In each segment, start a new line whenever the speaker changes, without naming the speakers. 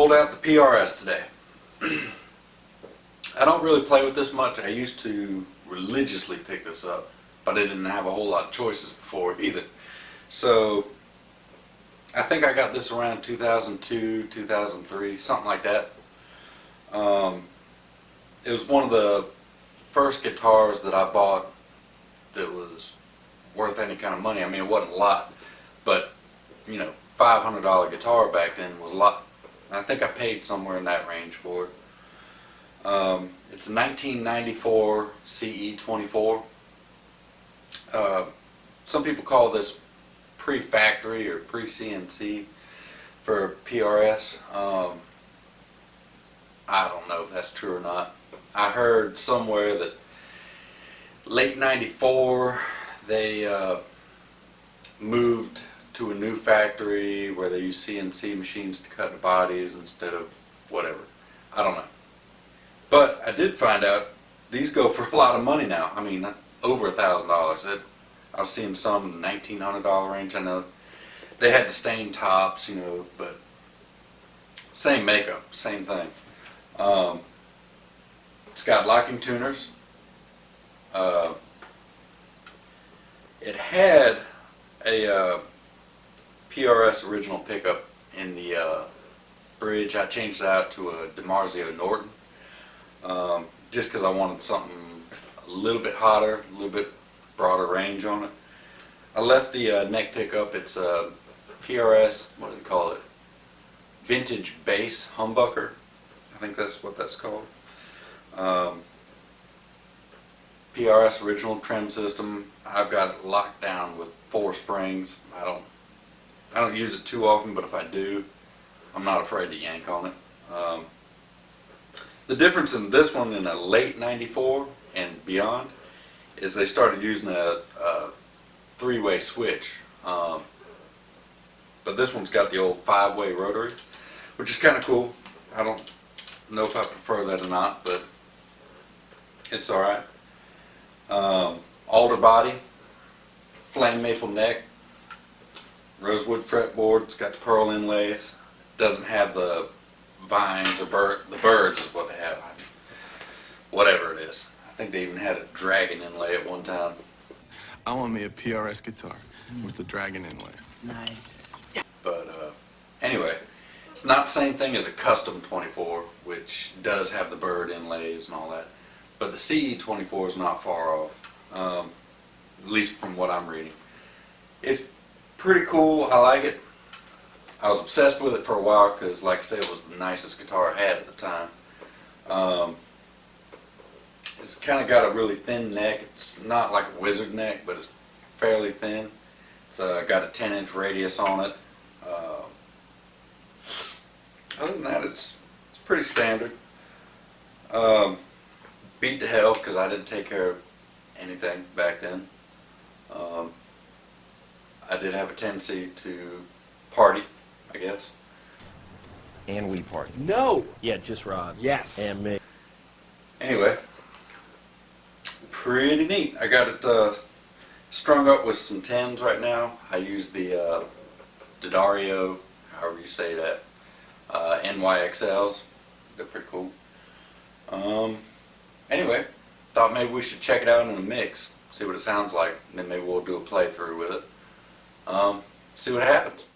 pulled out the PRS today. I don't really play with this much. I used to religiously pick this up, but I didn't have a whole lot of choices before either. So I think I got this around 2002, 2003, something like that. It was one of the first guitars that I bought that was worth any kind of money. I mean, it wasn't a lot, but you know, $500 guitar back then was a lot. I think I paid somewhere in that range for it. It's a 1994 CE24. Some people call this pre-factory or pre-CNC for PRS. I don't know if that's true or not. I heard somewhere that late 94 they moved to a new factory where they use CNC machines to cut the bodies instead of whatever. I don't know. But I did find out these go for a lot of money now. I mean, over $1,000. I was seeing some in the $1,900 range. I know they had the stained tops, you know, but same makeup, same thing. It's got locking tuners. It had a PRS original pickup in the bridge. I changed it out to a DiMarzio Norton just because I wanted something a little bit hotter, a little bit broader range on it. I left the neck pickup. It's a PRS, what do they call it? Vintage bass humbucker. I think that's what that's called. PRS original trim system. I've got it locked down with 4 springs. I don't use it too often, but if I do, I'm not afraid to yank on it. The difference in this one in a late 94 and beyond is they started using a 3-way switch. But this one's got the old 5-way rotary, which is kind of cool. I don't know if I prefer that or not, but it's alright. Alder body, flame maple neck, rosewood fretboard. It's got the pearl inlays. Doesn't have the vines or the birds is what they have. Whatever it is. I think they even had a dragon inlay at one time.
I want me a PRS guitar with the dragon inlay.
Nice.
But anyway, it's not the same thing as a custom 24, which does have the bird inlays and all that. But the CE24 is not far off, at least from what I'm reading. It's pretty cool. I like it. I was obsessed with it for a while because, like I said, it was the nicest guitar I had at the time. It's kind of got a really thin neck. It's not like a wizard neck, but it's fairly thin. It's got a 10-inch radius on it. Other than that, it's pretty standard. Beat to hell because I didn't take care of anything back then. I did have a tendency to party, I guess.
And we party.
No!
Yeah, just Rod.
Yes.
And me.
Anyway, pretty neat. I got it strung up with some 10s right now. I use the D'Addario, however you say that, NYXLs. They're pretty cool. Anyway, thought maybe we should check it out in a mix, see what it sounds like, and then maybe we'll do a playthrough with it. See what happens.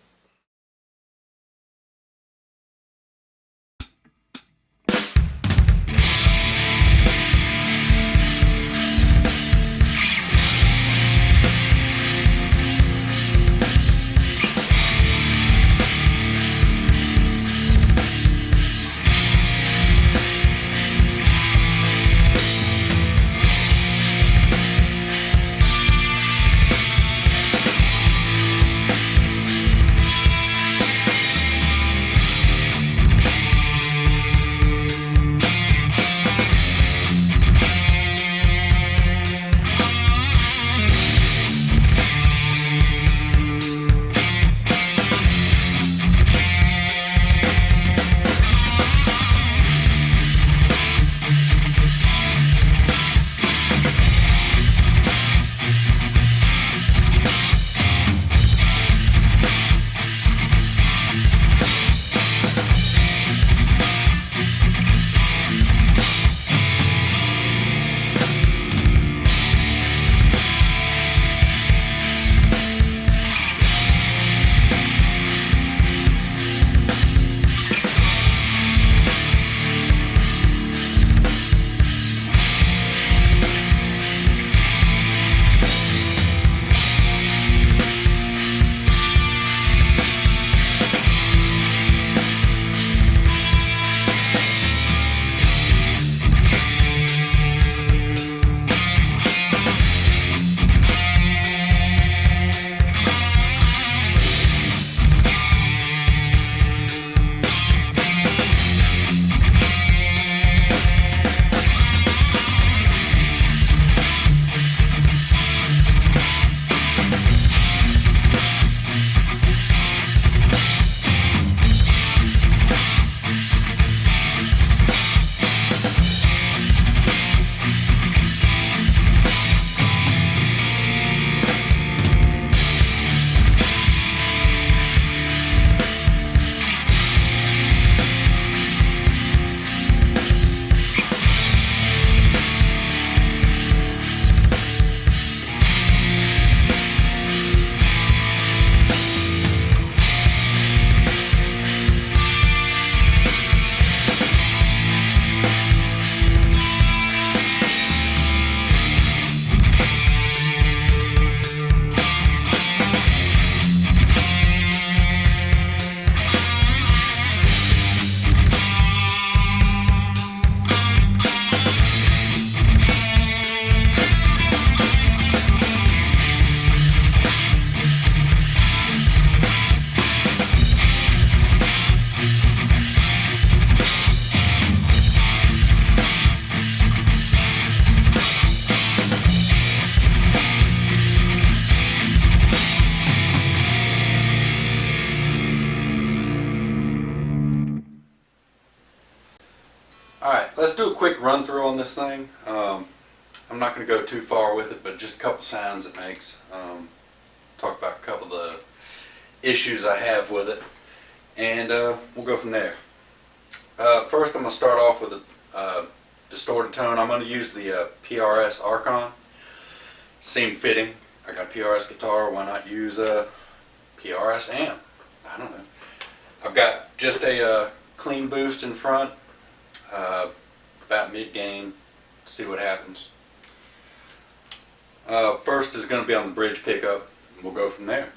do a quick run through on this thing. I'm not going to go too far with it, but just a couple sounds it makes. Talk about a couple of the issues I have with it, and we'll go from there. First, I'm going to start off with a distorted tone. I'm going to use the PRS Archon. Seemed fitting. I got a PRS guitar, why not use a PRS amp? I don't know. I've got just a clean boost in front, about mid-gain, see what happens. First is going to be on the bridge pickup, and we'll go from there.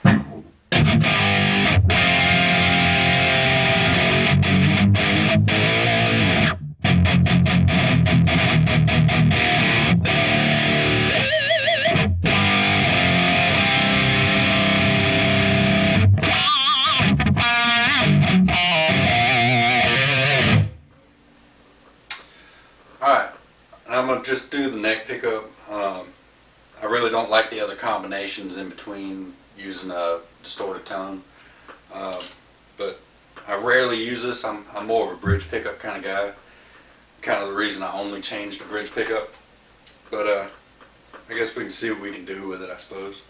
Alright, and I'm going to just do the neck pickup. I really don't like the other combinations in between using a distorted tone, but I rarely use this. I'm more of a bridge pickup kind of guy. Kind of the reason I only changed the bridge pickup, but I guess we can see what we can do with it, I suppose.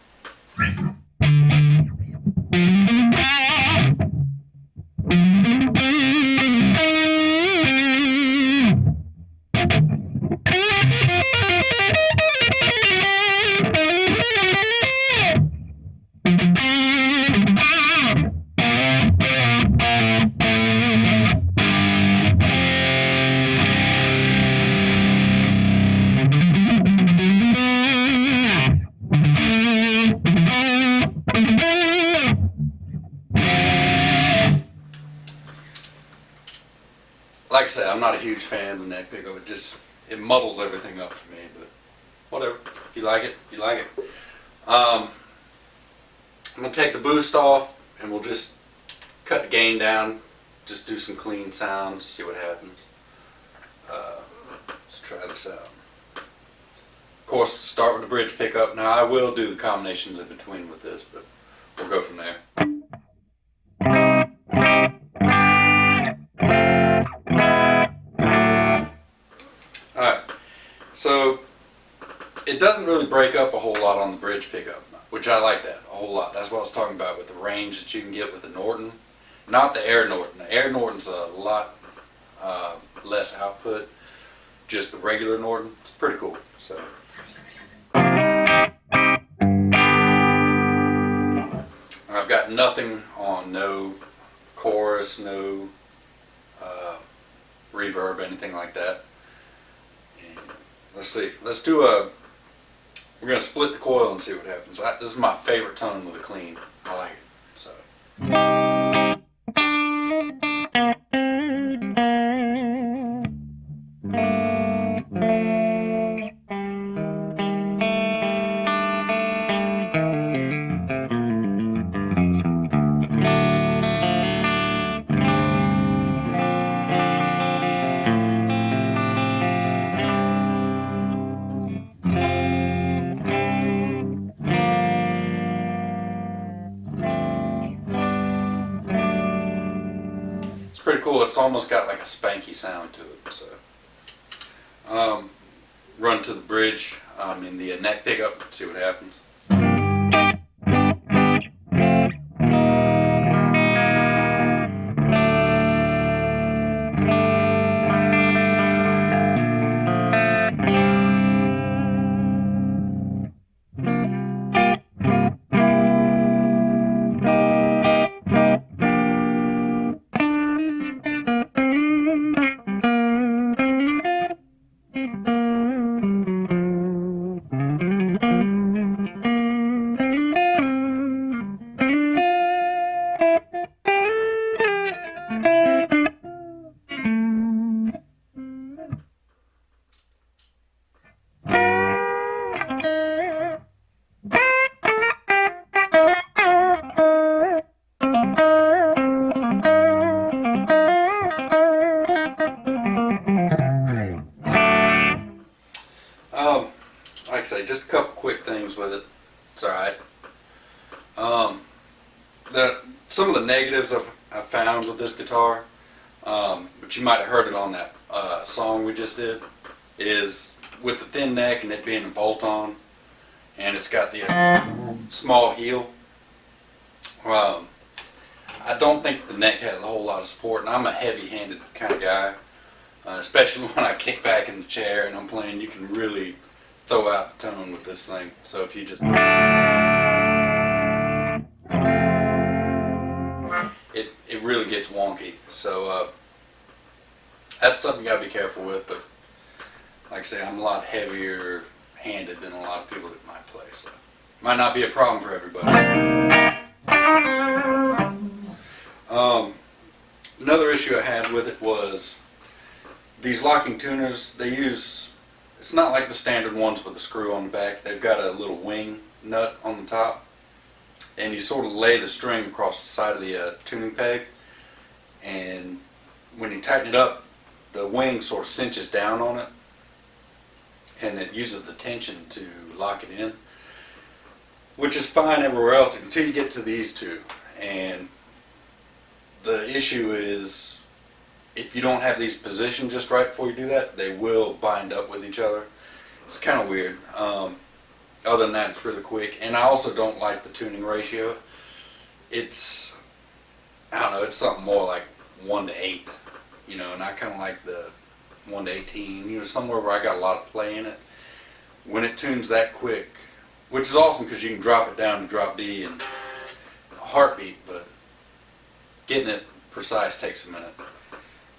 Like I said, I'm not a huge fan of the neck pickup. It muddles everything up for me, but whatever. If you like it, you like it. I'm going to take the boost off and we'll just cut the gain down, just do some clean sounds, see what happens. Let's try this out. Of course, start with the bridge pickup. Now I will do the combinations in between with this, but we'll go from there. So it doesn't really break up a whole lot on the bridge pickup, which I like that a whole lot. That's what I was talking about with the range that you can get with the Norton. Not the Air Norton. The Air Norton's a lot less output. Just the regular Norton. It's pretty cool. So I've got nothing on, no chorus, no reverb, anything like that. Let's see. Let's do we're going to split the coil and see what happens. This is my favorite tone with a clean. I like it. So. Pretty cool. It's almost got like a spanky sound to it. So, run to the bridge in the neck pickup, see what happens. Like I say, just a couple quick things with it. It's alright. Some of the negatives I've found with this guitar, but you might have heard it on that song we just did is with the thin neck and it being a bolt-on, and it's got the small heel. I don't think the neck has a whole lot of support, and I'm a heavy-handed kind of guy, especially when I kick back in the chair and I'm playing. You can really throw out the tone with this thing. So if you just it really gets wonky. So that's something you gotta be careful with. But like I say, I'm a lot heavier handed than a lot of people that might play, so might not be a problem for everybody. Another issue I had with it was these locking tuners. They use, it's not like the standard ones with the screw on the back. They've got a little wing nut on the top, and you sort of lay the string across the side of the tuning peg, and when you tighten it up, the wing sort of cinches down on it, and it uses the tension to lock it in, which is fine everywhere else until you get to these two. And the issue is, if you don't have these positioned just right before you do that, they will bind up with each other. It's kind of weird. Other than that, it's really quick. And I also don't like the tuning ratio. It's, I don't know, it's something more like 1:8, you know, and I kind of like the 1:18, you know, somewhere where I got a lot of play in it. When it tunes that quick, which is awesome because you can drop it down to drop D in a heartbeat, but getting it precise takes a minute.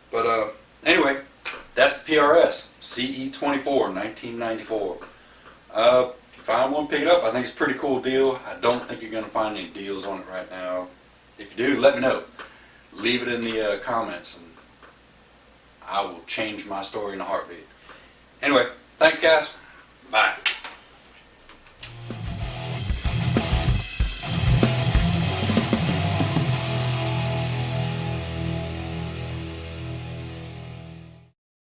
But anyway, that's the PRS CE24 1994. If you find one, pick it up. I think it's a pretty cool deal. I don't think you're going to find any deals on it right now. If you do, let me know. Leave it in the comments, and I will change my story in a heartbeat. Anyway, thanks guys. Bye.